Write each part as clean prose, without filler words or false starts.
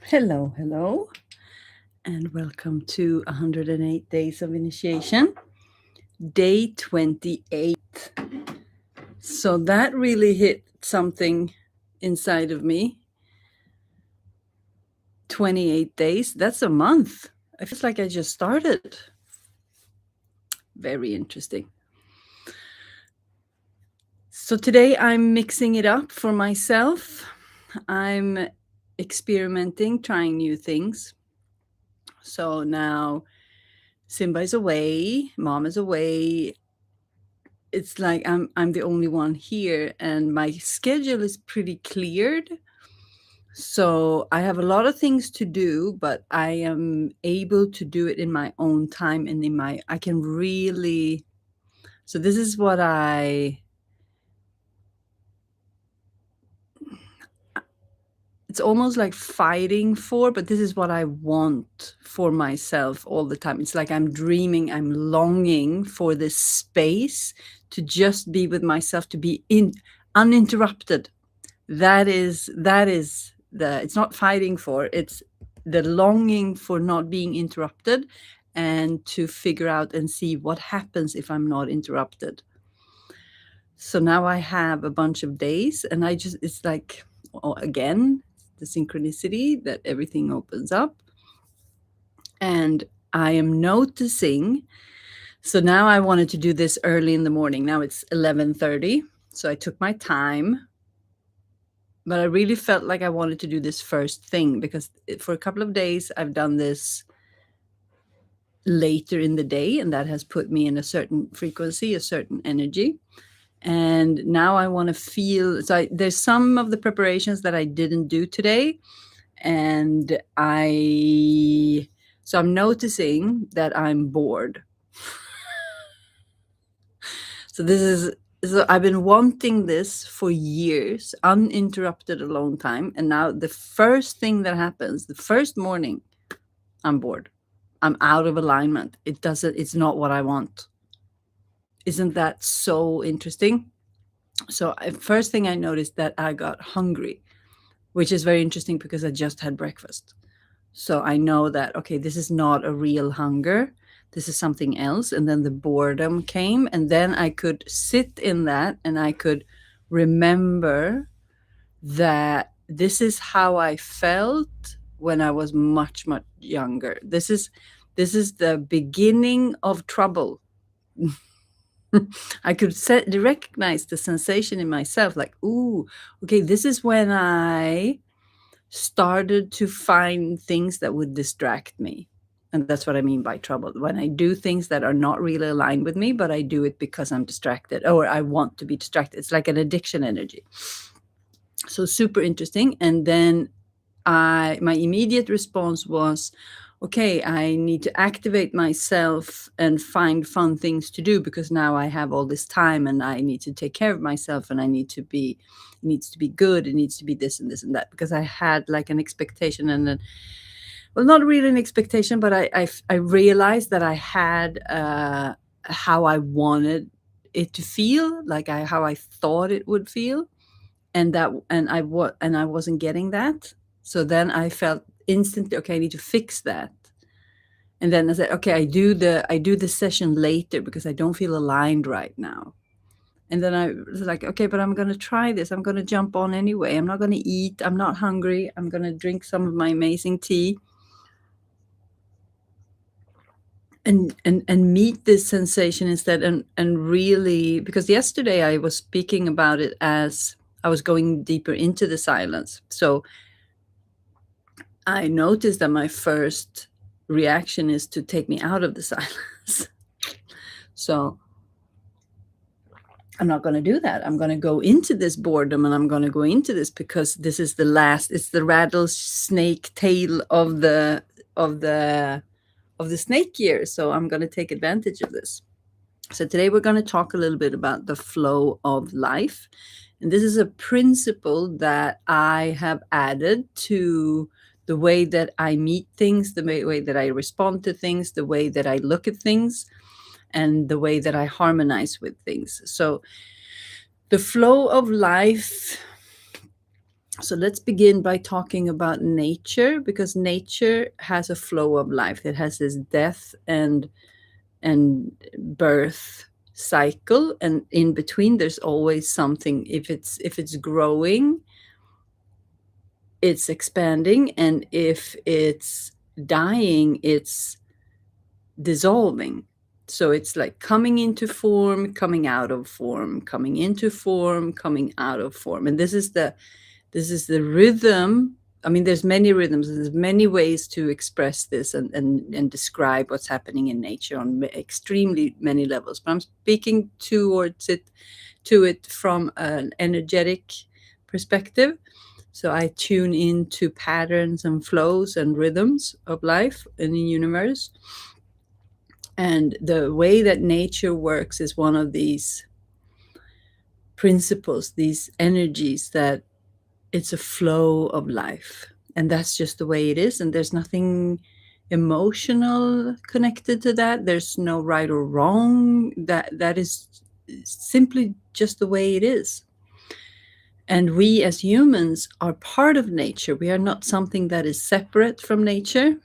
Hello, hello, and welcome to 108 Days of Initiation, day 28. So that really hit something inside of me. 28 days, that's a month. It feels like I just started. Very interesting. So today I'm mixing it up for myself. I'm experimenting, trying new things. So now Simba is away, mom is away. It's like I'm the only one here, and my schedule is pretty cleared. So I have a lot of things to do, but I am able to do it in my own time and I can really. So this is what it's almost like fighting for, but this is what I want for myself all the time. It's like I'm dreaming, I'm longing for this space to just be with myself, to be uninterrupted. That is the, it's not fighting for, it's the longing for not being interrupted, and to figure out and see what happens if I'm not interrupted. So now I have a bunch of days, and it's like, again, the synchronicity that everything opens up. And I am noticing, so now I wanted to do this early in the morning. Now it's 11:30, so I took my time. But I really felt like I wanted to do this first thing because for a couple of days I've done this later in the day, and that has put me in a certain frequency, a certain energy. And now I want to feel, there's some of the preparations that I didn't do today, and so I'm noticing that I'm bored. So I've been wanting this for years, uninterrupted alone time. And now the first thing that happens, the first morning, I'm bored. I'm out of alignment. It's not what I want. Isn't that so interesting? So first thing I noticed that I got hungry, which is very interesting because I just had breakfast. So I know that, okay, this is not a real hunger. This is something else. And then the boredom came, and then I could sit in that and I could remember that this is how I felt when I was much, much younger. This is the beginning of trouble. I could recognize the sensation in myself, like, ooh, okay, this is when I started to find things that would distract me. And that's what I mean by trouble. When I do things that are not really aligned with me, but I do it because I'm distracted or I want to be distracted. It's like an addiction energy. So super interesting. And then my immediate response was, okay, I need to activate myself and find fun things to do, because now I have all this time and I need to take care of myself, and it needs to be good. It needs to be this and this and that, because I had like an expectation, and then, well, not really an expectation, but I realized that I had how I wanted it to feel, like how I thought it would feel, and I wasn't getting that. So then I felt instantly, okay, I need to fix that. And then I said, okay, I do the session later because I don't feel aligned right now. And then I was like, okay, but I'm going to try this. I'm going to jump on anyway. I'm not going to eat. I'm not hungry. I'm going to drink some of my amazing tea and meet this sensation instead. And really, because yesterday I was speaking about it as I was going deeper into the silence. So I noticed that my first reaction is to take me out of the silence. So I'm not going to do that. I'm going to go into this boredom, and I'm going to go into this because this is it's the rattlesnake tail of the snake year. So I'm going to take advantage of this. So today we're going to talk a little bit about the flow of life. And this is a principle that I have added to the way that I meet things, the way that I respond to things, the way that I look at things, and the way that I harmonize with things. So the flow of life So let's begin by talking about nature, because nature has a flow of life. It has this death and birth cycle, and in between there's always something. If it's growing, it's expanding, and if it's dying, it's dissolving. So it's like coming into form, coming out of form, coming into form, coming out of form. And this is the rhythm. I mean, there's many rhythms, there's many ways to express this and describe what's happening in nature on extremely many levels. But I'm speaking to it from an energetic perspective. So I tune into patterns and flows and rhythms of life in the universe. And the way that nature works is one of these principles, these energies, that it's a flow of life. And that's just the way it is. And there's nothing emotional connected to that. There's no right or wrong. That is simply just the way it is. And we as humans are part of nature. We are not something that is separate from nature.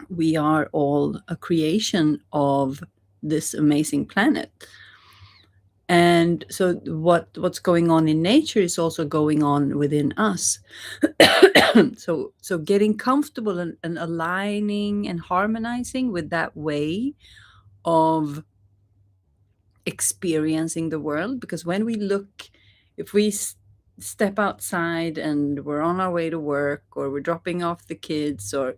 We are all a creation of this amazing planet. And so what's going on in nature is also going on within us. So getting comfortable and aligning and harmonizing with that way of experiencing the world. Because when we look, if we step outside and we're on our way to work, or we're dropping off the kids, or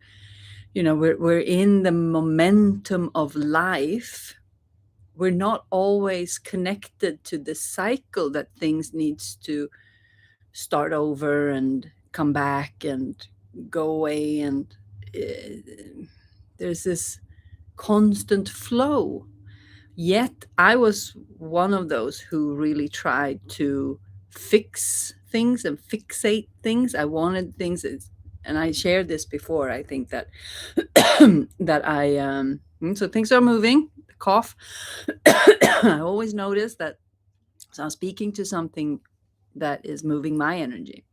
we're in the momentum of life, we're not always connected to the cycle that things needs to start over and come back and go away. And there's this constant flow. Yet I was one of those who really tried to fix things and fixate things. I wanted things, and I shared this before. I think that that so things are moving. Cough. I always notice that. So I'm speaking to something that is moving my energy.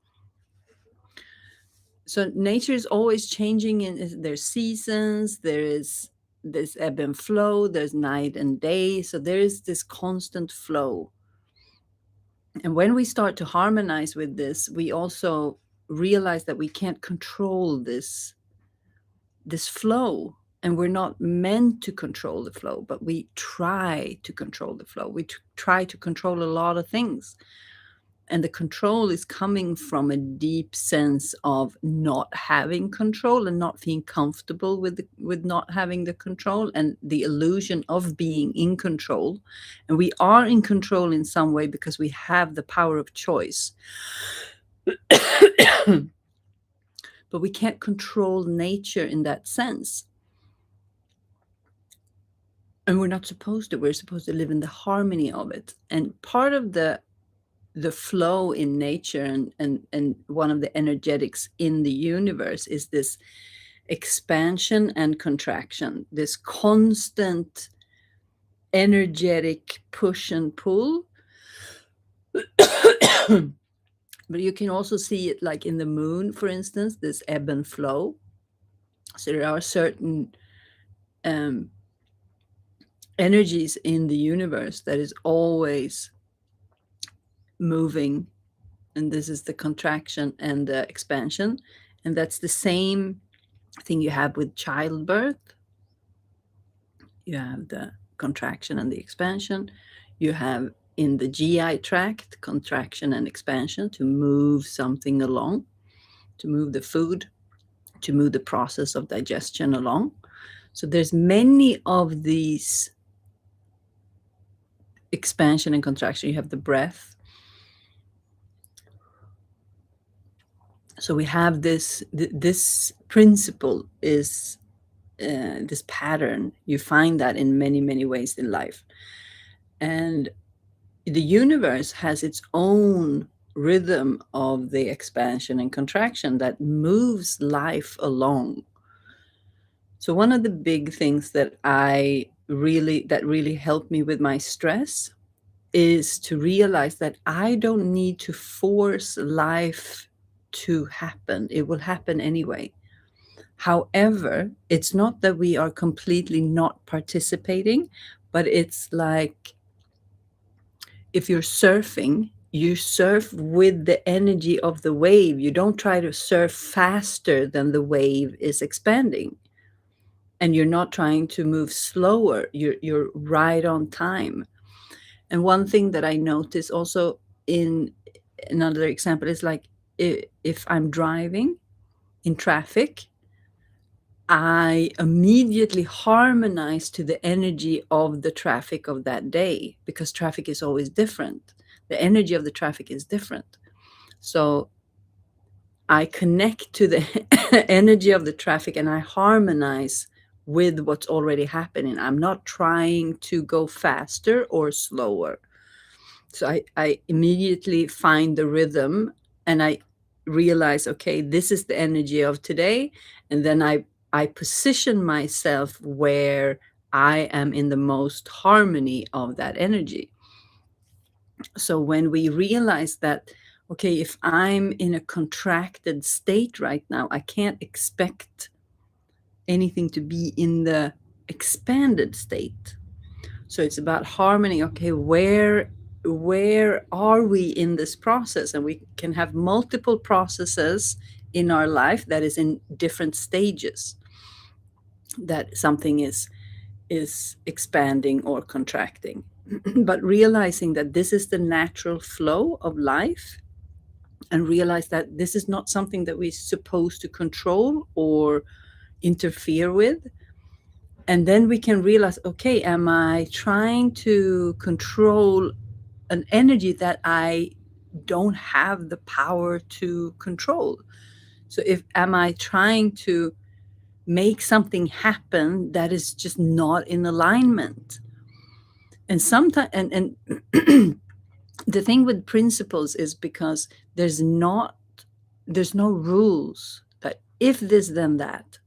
So nature is always changing, and there's seasons, there is this ebb and flow, there's night and day. So there is this constant flow. And when we start to harmonize with this, we also realize that we can't control this flow. And we're not meant to control the flow, but we try to control the flow. We try to control a lot of things. And the control is coming from a deep sense of not having control and not feeling comfortable with not having the control, and the illusion of being in control. And we are in control in some way because we have the power of choice. But we can't control nature in that sense. And we're not supposed to. We're supposed to live in the harmony of it. And part of the flow in nature and one of the energetics in the universe is this expansion and contraction, this constant energetic push and pull. But you can also see it like in the moon, for instance, this ebb and flow. So there are certain energies in the universe that is always moving, and this is the contraction and the expansion. And that's the same thing you have with childbirth. You have the contraction and the expansion. You have in the GI tract contraction and expansion to move something along, to move the food, to move the process of digestion along. So there's many of these expansion and contraction. You have the breath. So we have this principle is this pattern. You find that in many, many ways in life. And the universe has its own rhythm of the expansion and contraction that moves life along. So one of the big things that really helped me with my stress is to realize that I don't need to force life to happen. It will happen anyway. However, it's not that we are completely not participating, but it's like if you're surfing, you surf with the energy of the wave. You don't try to surf faster than the wave is expanding. And you're not trying to move slower. You're right on time. And one thing that I notice also in another example is like if I'm driving in traffic, I immediately harmonize to the energy of the traffic of that day because traffic is always different. The energy of the traffic is different. So I connect to the energy of the traffic and I harmonize with what's already happening. I'm not trying to go faster or slower. So I immediately find the rhythm and I realize, okay, this is the energy of today. And then I position myself where I am in the most harmony of that energy. So when we realize that, okay, if I'm in a contracted state right now, I can't expect anything to be in the expanded state. So it's about harmony. Okay, where are we in this process? And we can have multiple processes in our life that is in different stages. That something is expanding or contracting. But realizing that this is the natural flow of life and realize that this is not something that we're supposed to control or interfere with. And then we can realize, okay, am I trying to control an energy that I don't have the power to control? So if am I trying to make something happen that is just not in alignment? And sometimes and the thing with principles is because there's no rules that if this then that.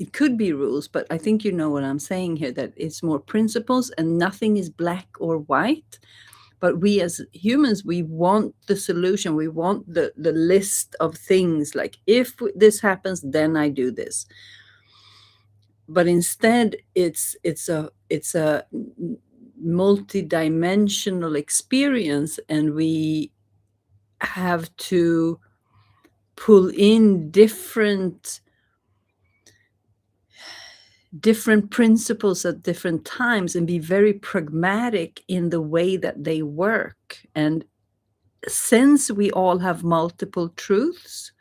It could be rules, but I think you know what I'm saying here, that it's more principles and nothing is black or white. But we as humans, we want the solution. We want the list of things like if this happens, then I do this. But instead, it's a multi-dimensional experience, and we have to pull in different principles at different times and be very pragmatic in the way that they work. And since we all have multiple truths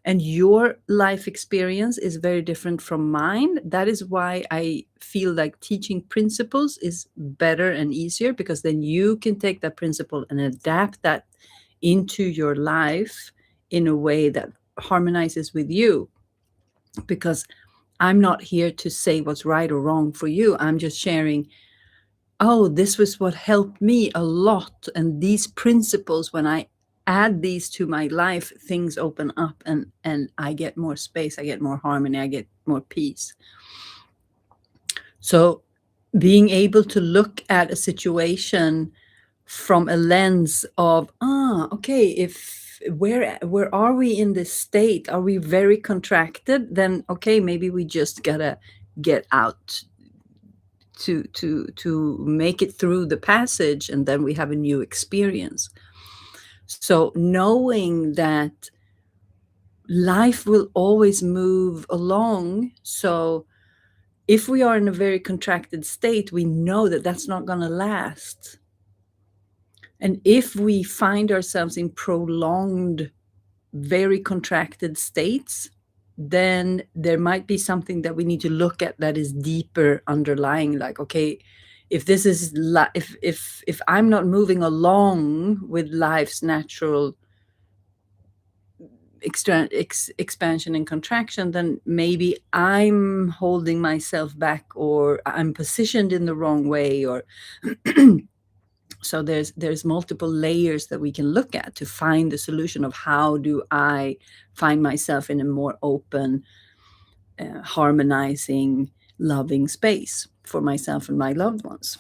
and your life experience is very different from mine, that is why I feel like teaching principles is better and easier, because then you can take that principle and adapt that into your life in a way that harmonizes with you. Because I'm not here to say what's right or wrong for you. I'm just sharing, oh, this was what helped me a lot. And these principles, when I add these to my life, things open up and I get more space, I get more harmony, I get more peace. So being able to look at a situation from a lens of, okay, if where are we in this state? Are we very contracted? Then okay, maybe we just gotta get out to make it through the passage, and then we have a new experience. So knowing that life will always move along, so if we are in a very contracted state, we know that that's not going to last. And if we find ourselves in prolonged, very contracted states, then there might be something that we need to look at that is deeper underlying. Like, okay, if this is if I'm not moving along with life's natural expansion and contraction, then maybe I'm holding myself back, or I'm positioned in the wrong way, or so there's multiple layers that we can look at to find the solution of how do I find myself in a more open, harmonizing, loving space for myself and my loved ones.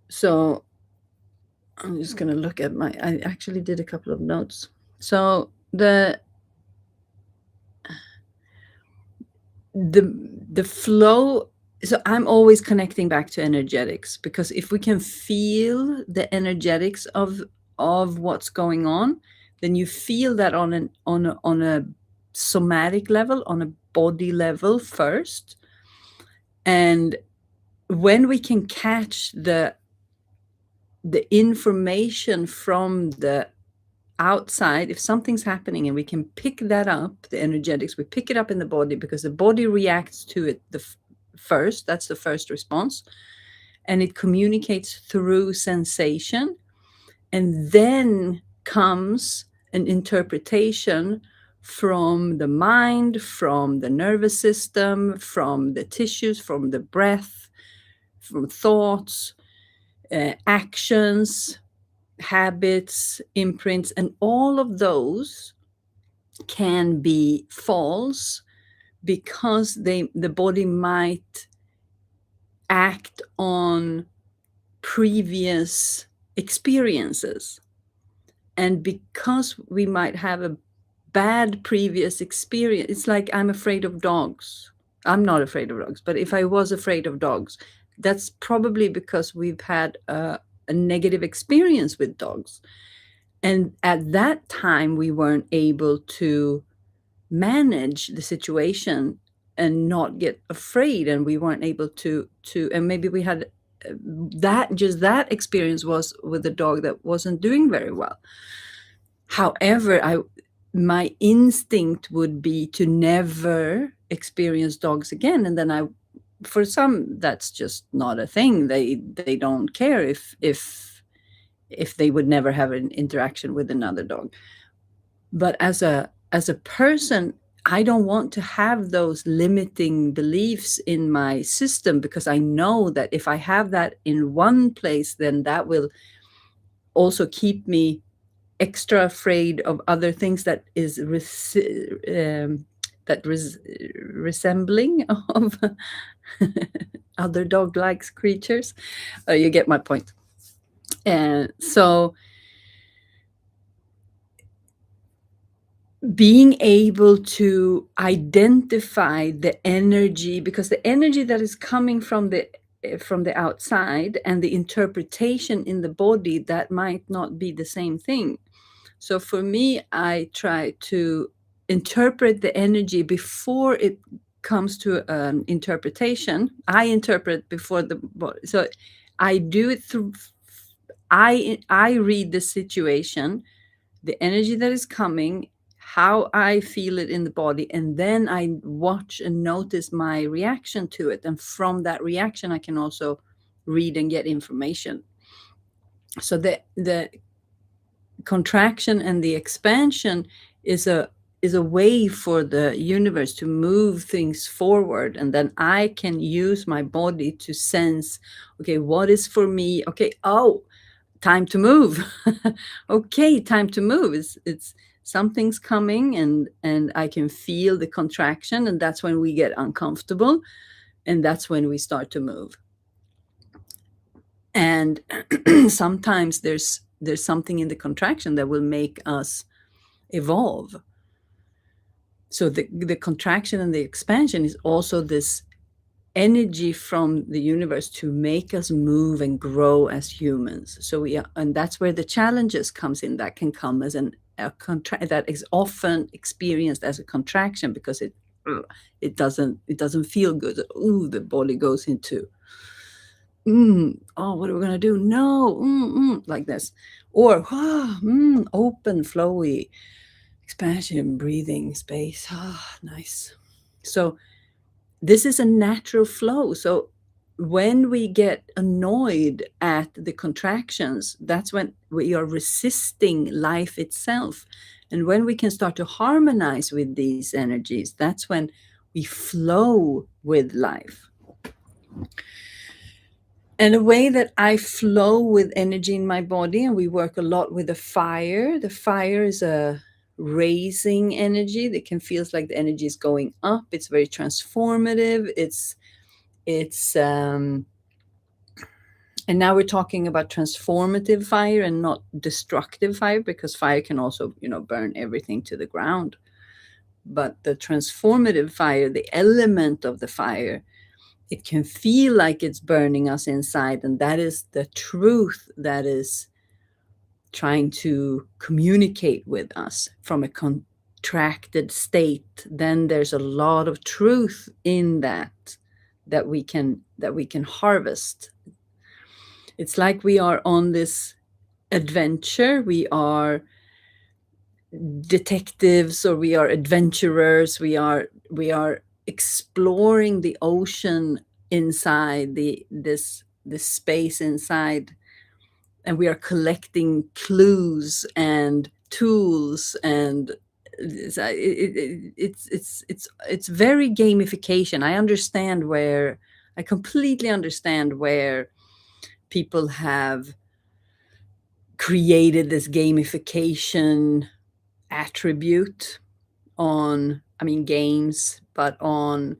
So I'm just going to look at I actually did a couple of notes So the flow, so I'm always connecting back to energetics, because if we can feel the energetics of what's going on, then you feel that on a somatic level, on a body level first. And when we can catch the information from the outside, if something's happening and we can pick that up, the energetics, we pick it up in the body, because the body reacts to it first. That's the first response, and it communicates through sensation. And then comes an interpretation from the mind, from the nervous system, from the tissues, from the breath, from thoughts, actions, habits, imprints, and all of those can be false, because the body might act on previous experiences. And because we might have a bad previous experience, it's like, I'm afraid of dogs. I'm not afraid of dogs, but if I was afraid of dogs, that's probably because we've had a negative experience with dogs. And at that time, we weren't able to manage the situation and not get afraid, and we weren't able to and maybe we had that experience was with a dog that wasn't doing very well. However, my instinct would be to never experience dogs again. And then for some, that's just not a thing. They don't care if they would never have an interaction with another dog. But as a person, I don't want to have those limiting beliefs in my system, because I know that if I have that in one place, then that will also keep me extra afraid of other things that is resembling of other dog-like creatures. You get my point. And so being able to identify the energy, because the energy that is coming from the outside and the interpretation in the body, that might not be the same thing. So for me, I try to interpret the energy before it comes to an interpretation. I interpret before the body. So I do it through, I read the situation, the energy that is coming, how I feel it in the body, and then I watch and notice my reaction to it. And from that reaction, I can also read and get information. So the contraction and the expansion is a way for the universe to move things forward, and then I can use my body to sense, okay, what is for me? Okay, oh, time to move. Okay, time to move. It's something's coming, and I can feel the contraction, and that's when we get uncomfortable, and that's when we start to move. And sometimes there's something in the contraction that will make us evolve. So the contraction and the expansion is also this energy from the universe to make us move and grow as humans. So and that's where the challenges comes in. That can come as that is often experienced as a contraction, because it doesn't feel good. Ooh, the body goes into oh, what are we gonna do? No, like this, or open, flowy, expansion, breathing space. Ah, nice. So this is a natural flow. So when we get annoyed at the contractions, that's when we are resisting life itself. And when we can start to harmonize with these energies, that's when we flow with life. And a way that I flow with energy in my body, and we work a lot with the fire. The fire is a raising energy that can feel like the energy is going up. It's very transformative. It's And now we're talking about transformative fire and not destructive fire, because fire can also, burn everything to the ground. But the transformative fire, the element of the fire, it can feel like it's burning us inside. And that is the truth that is trying to communicate with us from a contracted state. Then there's a lot of truth in that we can harvest. It's like we are on this adventure. We are detectives, or we are adventurers. We are exploring the ocean inside this space inside, and we are collecting clues and tools, and it's very gamification. I completely understand where people have created this gamification attribute on, I mean, games, but on,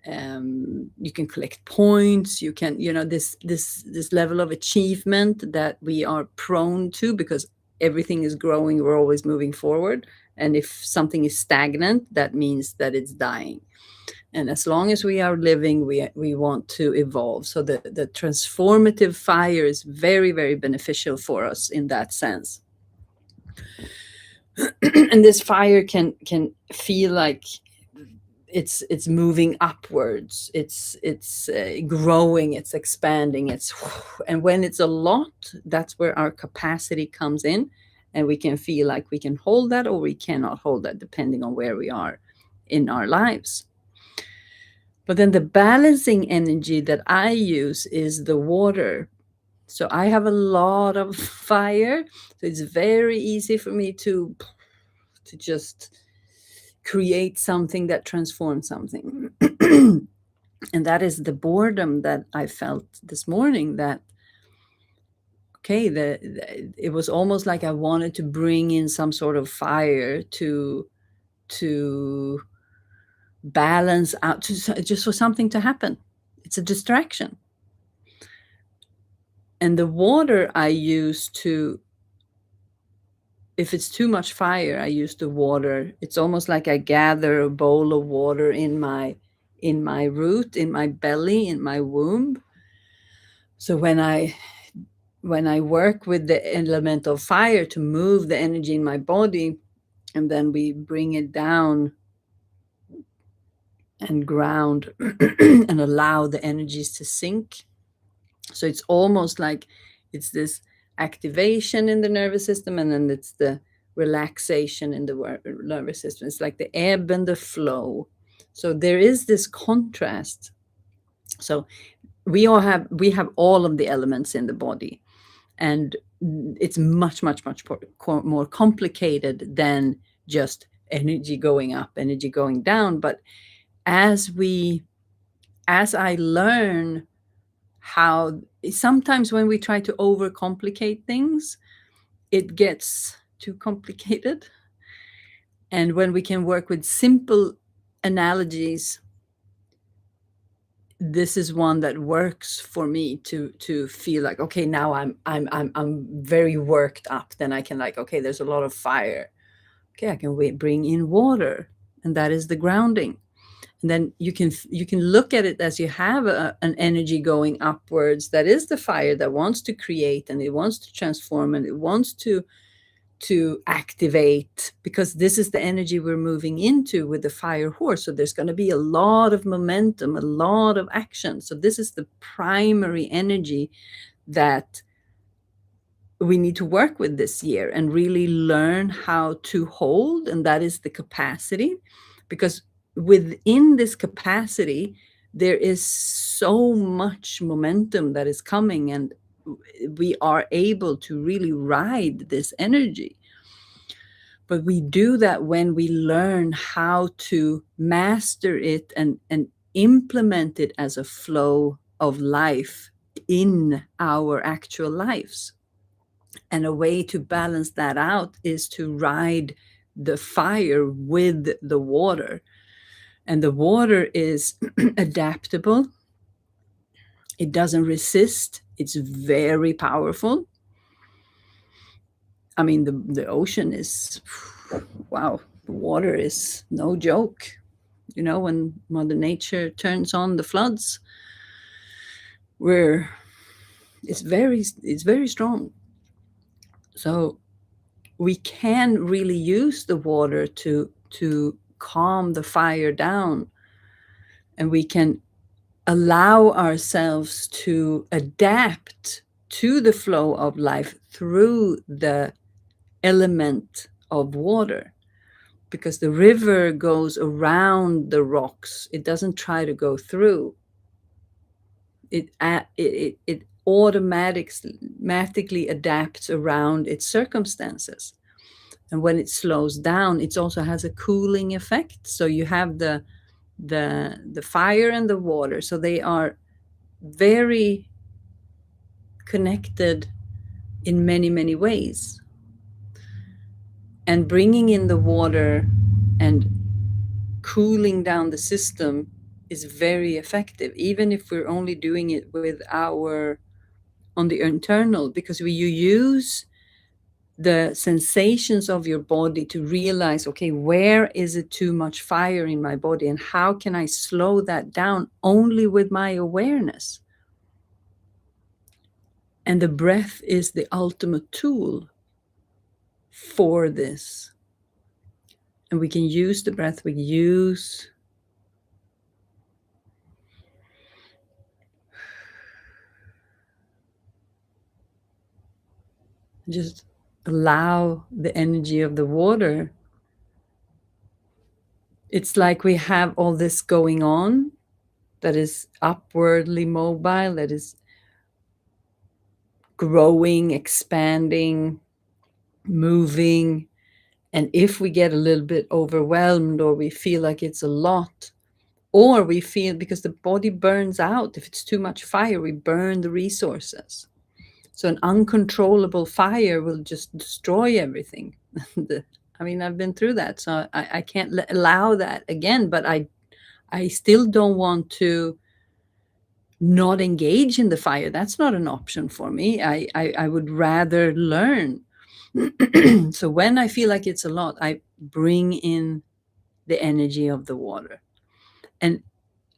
you can collect points. You can, this level of achievement that we are prone to, because everything is growing. We're always moving forward. And if something is stagnant, that means that it's dying. And as long as we are living, we want to evolve. So the transformative fire is very, very beneficial for us in that sense. And this fire can feel like it's moving upwards. It's growing. It's expanding. And when it's a lot, that's where our capacity comes in, and we can feel like we can hold that or we cannot hold that, depending on where we are in our lives. But then the balancing energy that I use is the water. So I have a lot of fire. So it's very easy for me to just create something that transforms something. And that is the boredom that I felt this morning, that, okay, it was almost like I wanted to bring in some sort of fire to balance out, just for something to happen. It's a distraction. And the water I use to, if it's too much fire, I use the water. It's almost like I gather a bowl of water in my root, in my belly, in my womb. So when I work with the element of fire to move the energy in my body, and then we bring it down and ground and allow the energies to sink. So it's almost like it's this activation in the nervous system, and then it's the relaxation in the nervous system. It's like the ebb and the flow. So there is this contrast. So we have all of the elements in the body, and it's much more complicated than just energy going up, energy going down. But as I learn how, sometimes when we try to overcomplicate things, it gets too complicated. And when we can work with simple analogies, this is one that works for me to feel like, okay, now I'm very worked up. Then I can, like, okay, there's a lot of fire. Okay, I can bring in water, and that is the grounding. And then you can look at it as you have an energy going upwards. That is the fire that wants to create, and it wants to transform, and it wants to activate, because this is the energy we're moving into with the fire horse. So there's going to be a lot of momentum, a lot of action. So this is the primary energy that we need to work with this year and really learn how to hold. And that is the capacity, because within this capacity, there is so much momentum that is coming, and we are able to really ride this energy. But we do that when we learn how to master it and implement it as a flow of life in our actual lives. And a way to balance that out is to ride the fire with the water. And the water is adaptable. It doesn't resist. it's very powerful. I mean, the ocean is, wow, the water is no joke. You know, when Mother Nature turns on the floods, we're it's very strong. So we can really use the water to calm the fire down, and we can allow ourselves to adapt to the flow of life through the element of water, because the river goes around the rocks. It doesn't try to go through. It automatically adapts around its circumstances. And when it slows down, it also has a cooling effect. So you have the fire and the water. So they are very connected in many, many ways. And bringing in the water and cooling down the system is very effective, even if we're only doing it with our on the internal, because you use the sensations of your body to realize, okay, where is it too much fire in my body, and how can I slow that down only with my awareness? And the breath is the ultimate tool for this. And we can use the breath, we use just allow the energy of the water. It's like we have all this going on that is upwardly mobile, that is growing, expanding, moving. And if we get a little bit overwhelmed, or we feel like it's a lot, or we feel, because the body burns out, if it's too much fire, we burn the resources. So an uncontrollable fire will just destroy everything. I mean, I've been through that, so I can't allow that again. But I still don't want to not engage in the fire. That's not an option for me. I would rather learn. So when I feel like it's a lot, I bring in the energy of the water. And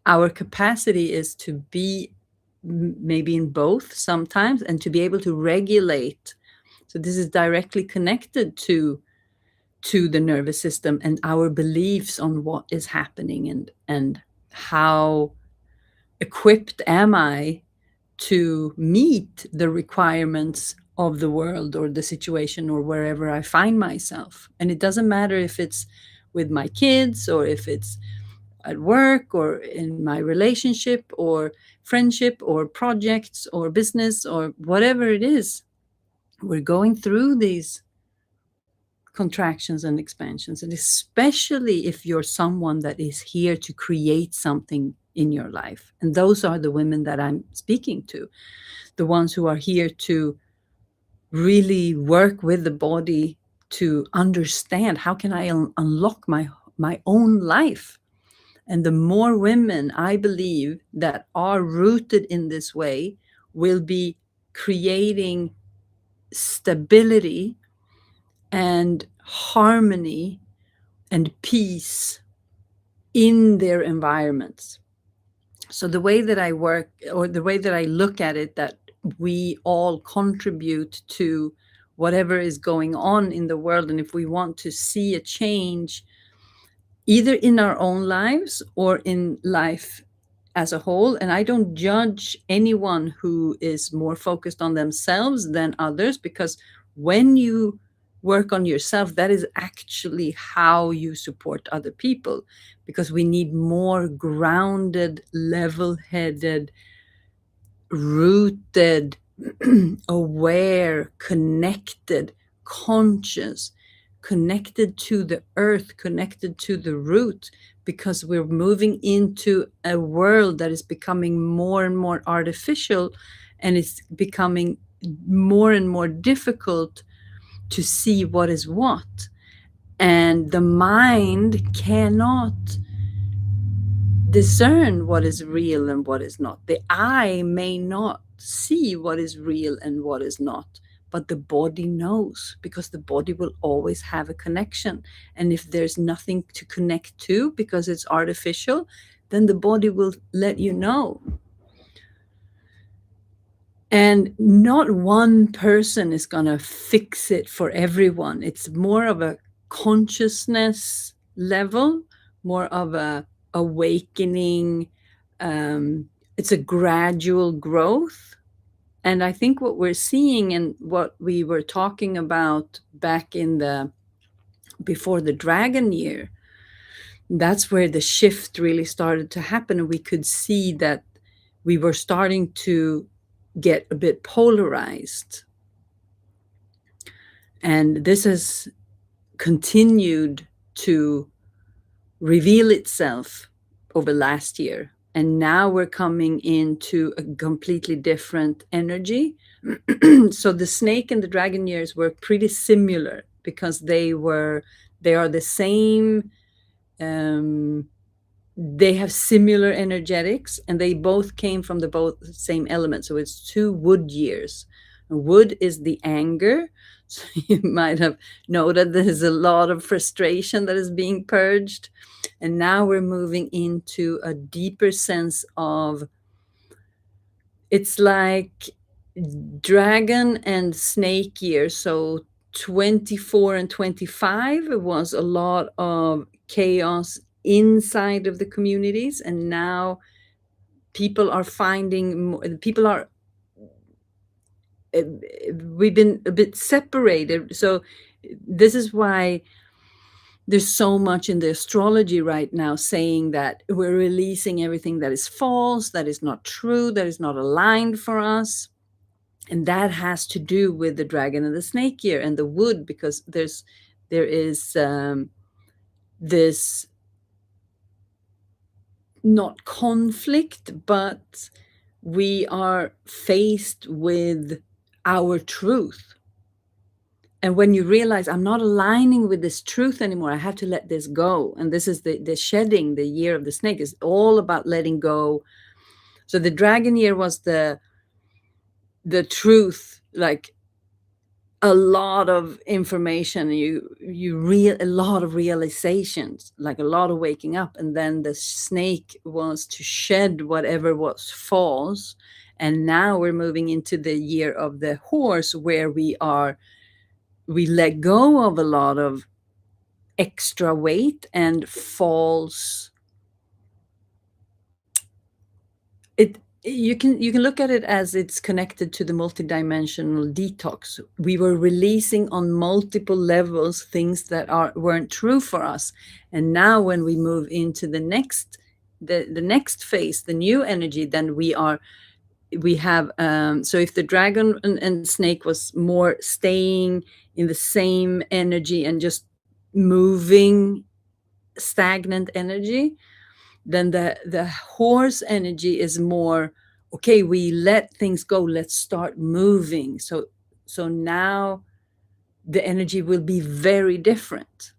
our capacity is to be maybe in both sometimes, and to be able to regulate. So this is directly connected to the nervous system and our beliefs on what is happening, and how equipped am I to meet the requirements of the world or the situation or wherever I find myself. And it doesn't matter if it's with my kids, or if it's at work, or in my relationship or friendship or projects or business or whatever it is. We're going through these contractions and expansions, and especially if you're someone that is here to create something in your life. And those are the women that I'm speaking to, the ones who are here to really work with the body to understand, how can I unlock my own life. And the more women, I believe, that are rooted in this way will be creating stability and harmony and peace in their environments. So the way that I work, or the way that I look at it, that we all contribute to whatever is going on in the world. And if we want to see a change, either in our own lives or in life as a whole, and I don't judge anyone who is more focused on themselves than others, because when you work on yourself, that is actually how you support other people, because we need more grounded, level-headed, rooted, aware, connected, conscious, connected to the earth, connected to the root, because we're moving into a world that is becoming more and more artificial, and it's becoming more and more difficult to see what is what. And the mind cannot discern what is real and what is not. The eye may not see what is real and what is not, but the body knows, because the body will always have a connection. And if there's nothing to connect to because it's artificial, then the body will let you know. And not one person is going to fix it for everyone. It's more of a consciousness level, more of a awakening. It's a gradual growth. And I think what we're seeing, and what we were talking about back in the before the dragon year, that's where the shift really started to happen. And we could see that we were starting to get a bit polarized. And this has continued to reveal itself over last year. And now we're coming into a completely different energy. So the snake and the dragon years were pretty similar, because they are the same. They have similar energetics, and they both came from the both same element. So it's 2 wood years. Wood is the anger. So you might have noted there's a lot of frustration that is being purged. And now we're moving into a deeper sense of, it's like dragon and snake year. So 24 and 25, it was a lot of chaos inside of the communities. And now people are finding, people are, we've been a bit separated. So this is why there's so much in the astrology right now saying that we're releasing everything that is false, that is not true, that is not aligned for us. And that has to do with the dragon and the snake year and the wood, because there is this, not conflict, but we are faced with our truth. And when you realize, I'm not aligning with this truth anymore, I have to let this go. And this is the shedding. The year of the snake is all about letting go. So the dragon year was the truth, like a lot of information, a lot of realizations, like a lot of waking up. And then the snake was to shed whatever was false. And now we're moving into the year of the horse, where we let go of a lot of extra weight and false. You can look at it as it's connected to the multidimensional detox. We were releasing on multiple levels things that weren't true for us. And now when we move into the next phase, the new energy, then we have, so if the dragon and snake was more staying in the same energy and just moving stagnant energy, then the horse energy is more, okay, we let things go, let's start moving. So now the energy will be very different.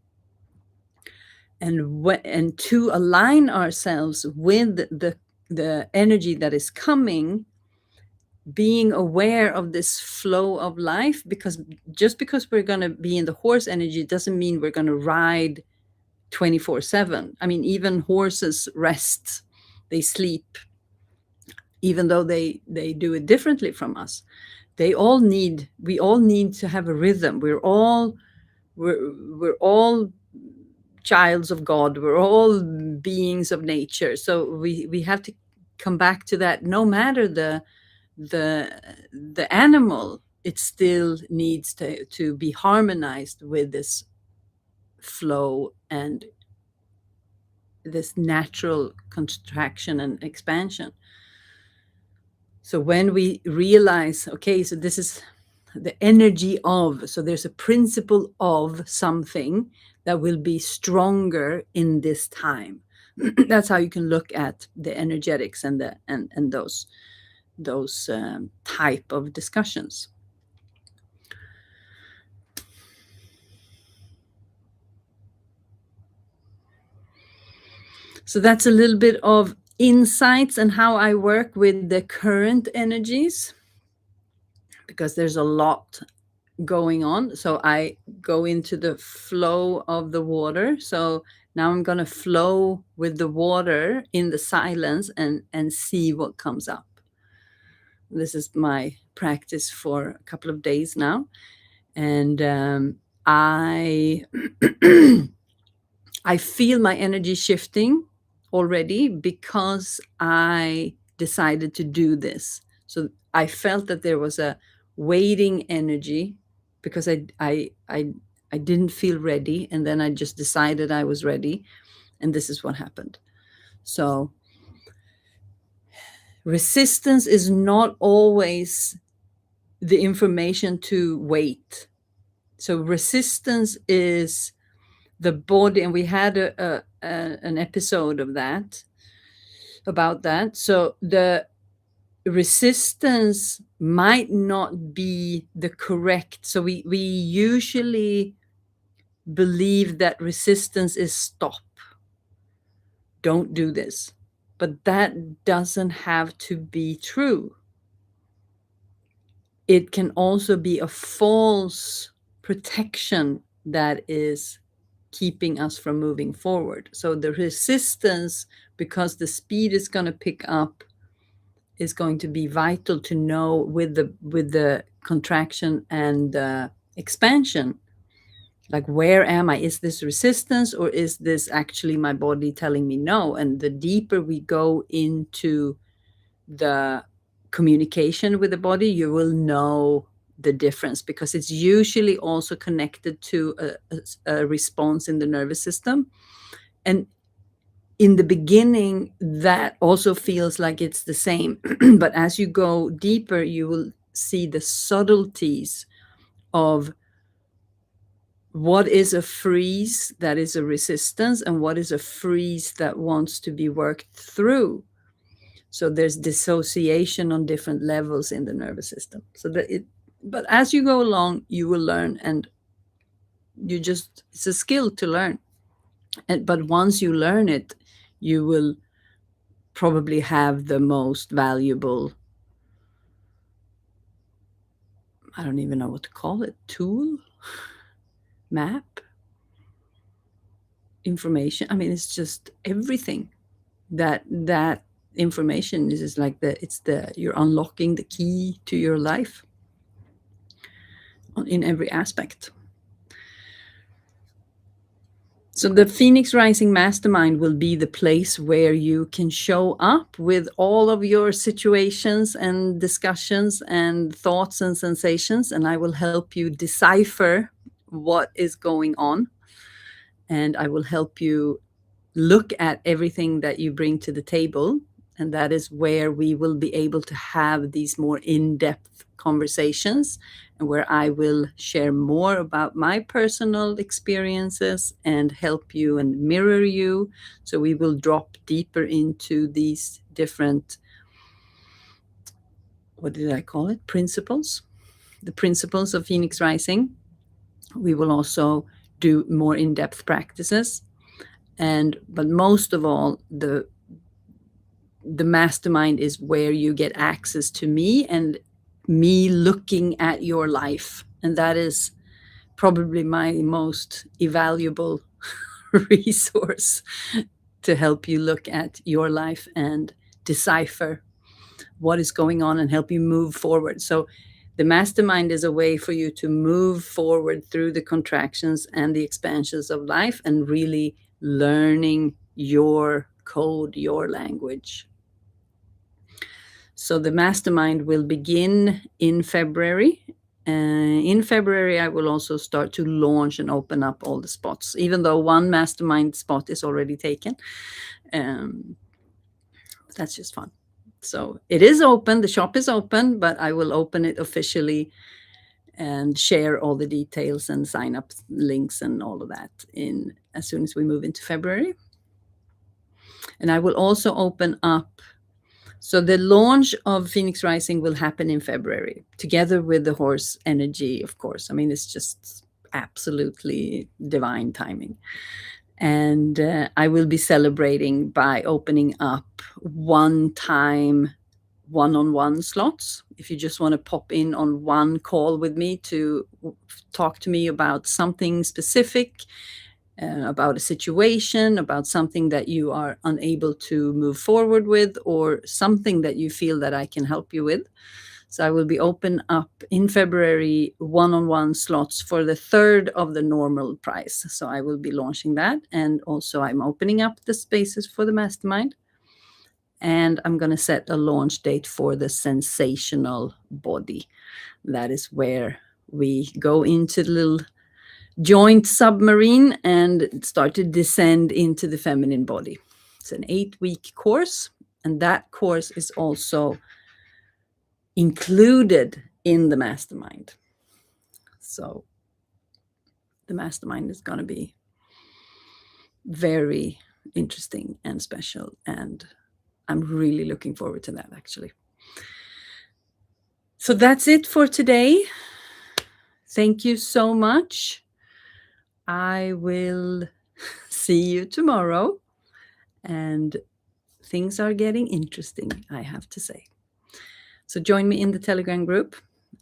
And to align ourselves with the energy that is coming, being aware of this flow of life, because just because we're going to be in the horse energy doesn't mean we're going to ride 24/7. I mean, even horses rest, they sleep, even though they do it differently from us. We all need to have a rhythm. We're all childs of God. We're all beings of nature. So we have to come back to that. No matter the animal, it still needs to be harmonized with this flow and this natural contraction and expansion. So when we realize, okay, so this is the energy of, so there's a principle of something that will be stronger in this time. That's how you can look at the energetics and those type of discussions. So that's a little bit of insights and how I work with the current energies, because there's a lot going on. So I go into the flow of the water. So now I'm going to flow with the water in the silence and see what comes up. This is my practice for a couple of days now. And I I feel my energy shifting already because I decided to do this. So I felt that there was a waiting energy because I didn't feel ready, and then I just decided I was ready, and this is what happened. So resistance is not always the information to wait. So resistance is the body, and we had an episode of that, about that. So the resistance might not be the correct. So we usually believe that resistance is stop, don't do this, but that doesn't have to be true. It can also be a false protection that is keeping us from moving forward. So the resistance, because the speed is going to pick up, is going to be vital to know with the contraction and expansion. Like, where am I? Is this resistance, or is this actually my body telling me no? And the deeper we go into the communication with the body, you will know the difference, because it's usually also connected to a response in the nervous system. And in the beginning, that also feels like it's the same. But as you go deeper, you will see the subtleties of what is a freeze that is a resistance and what is a freeze that wants to be worked through. So there's dissociation on different levels in the nervous system. But as you go along, you will learn, and it's a skill to learn. But once you learn it, you will probably have the most valuable, I don't even know what to call it, tool, map, information. I mean, it's just everything. That information is just like you're unlocking the key to your life in every aspect. So the Phoenix Rising Mastermind will be the place where you can show up with all of your situations and discussions and thoughts and sensations, and I will help you decipher what is going on. And I will help you look at everything that you bring to the table. And that is where we will be able to have these more in-depth conversations, and where I will share more about my personal experiences and help you and mirror you. So we will drop deeper into these different, what did I call it? Principles. The principles of Phoenix Rising. We will also do more in-depth practices. But most of all, the mastermind is where you get access to me and me looking at your life. And that is probably my most invaluable resource, to help you look at your life and decipher what is going on and help you move forward. So the mastermind is a way for you to move forward through the contractions and the expansions of life, and really learning your code, your language. So the mastermind will begin in February. In February, I will also start to launch and open up all the spots, even though one mastermind spot is already taken. That's just fun. So it is open, the shop is open, but I will open it officially and share all the details and sign up links and all of that as soon as we move into February. And I will also open up. So the launch of Phoenix Rising will happen in February, together with the horse energy, of course. I mean, it's just absolutely divine timing. And I will be celebrating by opening up one-time one-on-one slots. If you just want to pop in on one call with me to talk to me about something specific, about a situation, about something that you are unable to move forward with, or something that you feel that I can help you with. So I will be open up in February one-on-one slots for the third of the normal price. So I will be launching that. And also I'm opening up the spaces for the mastermind. And I'm going to set a launch date for the sensational body. That is where we go into the little joint submarine and start to descend into the feminine body. It's an 8-week course. And that course is also included in the mastermind. So the mastermind is going to be very interesting and special. And I'm really looking forward to that, actually. So that's it for today. Thank you so much. I will see you tomorrow. And things are getting interesting, I have to say. So join me in the Telegram group.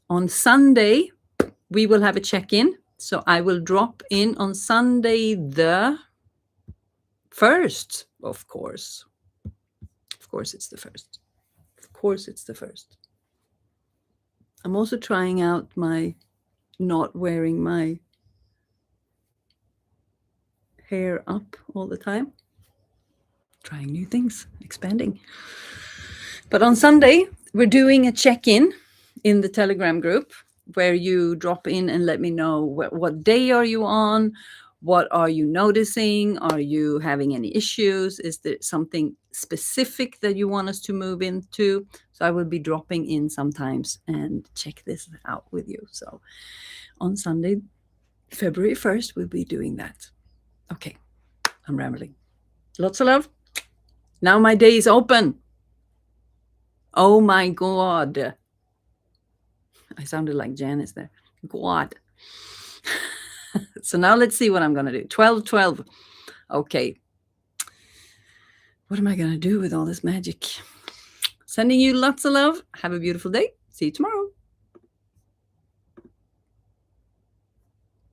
On Sunday, we will have a check-in. So I will drop in on Sunday the 1st, of course. Of course, it's the 1st. Of course, it's the 1st. I'm also trying out my not wearing my hair up all the time. Trying new things, expanding. But on Sunday, we're doing a check-in in the Telegram group where you drop in and let me know what day are you on, what are you noticing, are you having any issues, is there something specific that you want us to move into. So I will be dropping in sometimes and check this out with you. So on Sunday, February 1st, we'll be doing that. Okay, I'm rambling. Lots of love. Now my day is open. Oh my God. I sounded like Janice there. God. So now let's see what I'm going to do. 12. Okay. What am I going to do with all this magic? Sending you lots of love. Have a beautiful day. See you tomorrow.